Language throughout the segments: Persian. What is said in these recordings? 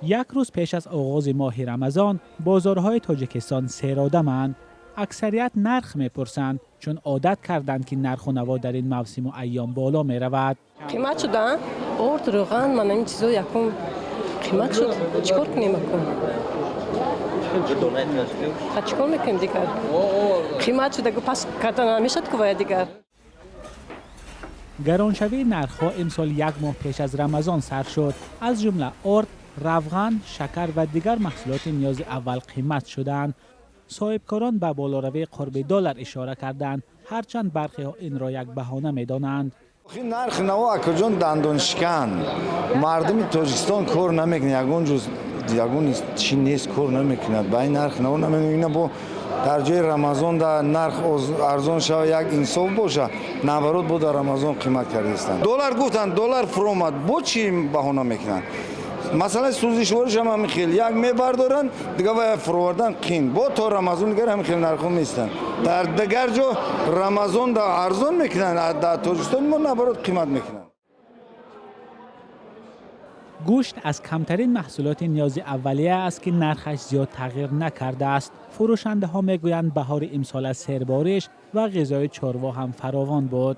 یک روز پیش از آغاز ماه رمضان بازارهای تاجیکستان سیرآدم‌اند. اکثریت نرخ میپرسند چون عادت کردند که نرخ و نوا در این موسم و ایام بالا می رود. قیمت شده؟ ارد روغن من این چیزا یکم قیمت شد. چیکار کنیم اکنون؟ چیکار میکنیم دیگر؟ قیمت شده که پس کردن نمیشد که باید دیگر. گرانشوی نرخ‌ها امسال یک ماه پیش از رمضان سر شد. از جمله ارد، روغن، شکر و دیگر محصولات نیاز اول قیمت شدند. صاحبکاران به بالاروی قرب دلار اشاره کردند، هرچند برخی ها این را یک بهانه می‌دانند. نرخ نوا اکجان دندان شکن مردم تاجیکستان کار نمیکنه، یگون چی نیست کار نمیکنه. با این نرخ نوا نمیکنه. با در جای رمضان در نرخ ارزان شود یک انصاف باشه، نبرد بود در رمضان قیمت کرده استند. دلار گفتن دلار فرومد، با چی بهانه میکنن؟ مثلا سوزشوارش هم همین خیلی یک میبردارن دیگه باید فروردن قین با تا رمضان دیگر همین خیلی نرخ میستن. در دیگر جا رمضان در ارزان میکنن، در تاجیکستان ما نبرد قیمت میکنن. گوشت از کمترین محصولات نیاز اولیه است که نرخش زیاد تغییر نکرده است. فروشنده ها میگویند بهار امسال از سیربارش و غذای چاروا هم فراوان بود.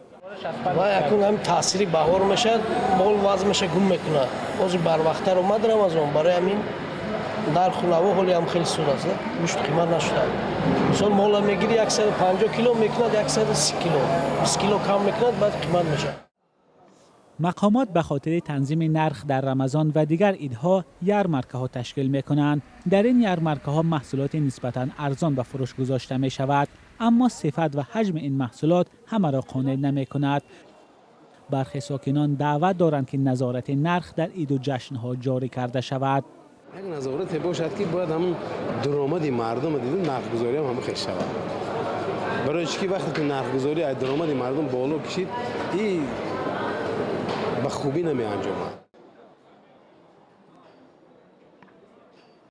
و یکون هم تاثیری بهار میشه، مال وزن میشه گم میکنه. از بر وقت اومد رمضان برای همین در خونه‌ها حالی هم خیلی سود است. گوشت قیمت نشده. مثلا مال میگیری 150 کیلو میکنه 130 کیلو، 20 کیلو کم میکنه بعد قیمت میشه. مقامات به خاطر تنظیم نرخ در رمضان و دیگر عیدها یرمرکه ها تشکیل می کنند. در این یرمرکه ها محصولات نسبتاً ارزان به فروش گذاشته می شود، اما صفت و حجم این محصولات همه را قانع نمی کند. برخی ساکنان دعوت دارند که نظارت نرخ در عید و جشن ها جاری کرده شود. یک نظارت باشد که باید همون درآمد مردم دیدن نرخ‌گذاری هم همه خیلی شود. برای چی وقتی که نرخ‌گذاری درآمد مردم بالا کشید این به خوبی نمی انجامد.